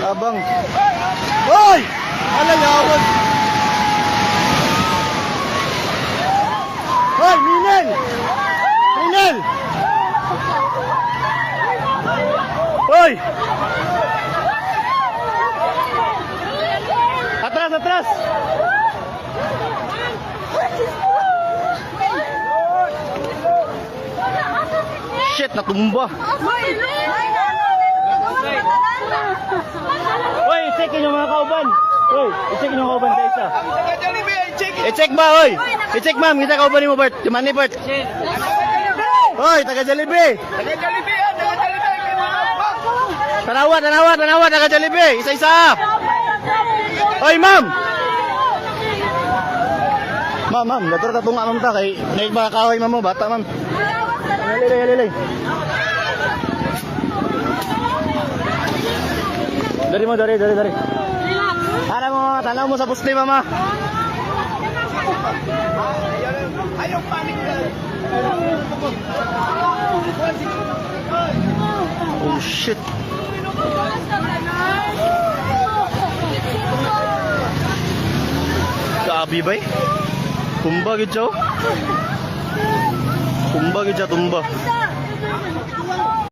Tabang. Hoy! Alayawan. Hoy, Minel! Minel! Hoy! Atras, atras! Shit, natumba. Hoy, i-check yung mga kauban. Hoy, i-check yung kauban sa isa. I-check ba, hoy? I-check ma'am, kita kauban mo, Bert. Tuman ni Bert. Hoy, taga Jollibee. Tanawa, taga Jollibee. Isa-isa. Hoy, ma'am. Ma'am, dator ta tunga ma'am ta kay naik mga kahoy ma'am mo, bata ma'am. Lili. Dari. Tanaw mo sa puste mama. Ayaw panik. Oh shit. Grabe ba? Tumba gid siya. Tumba.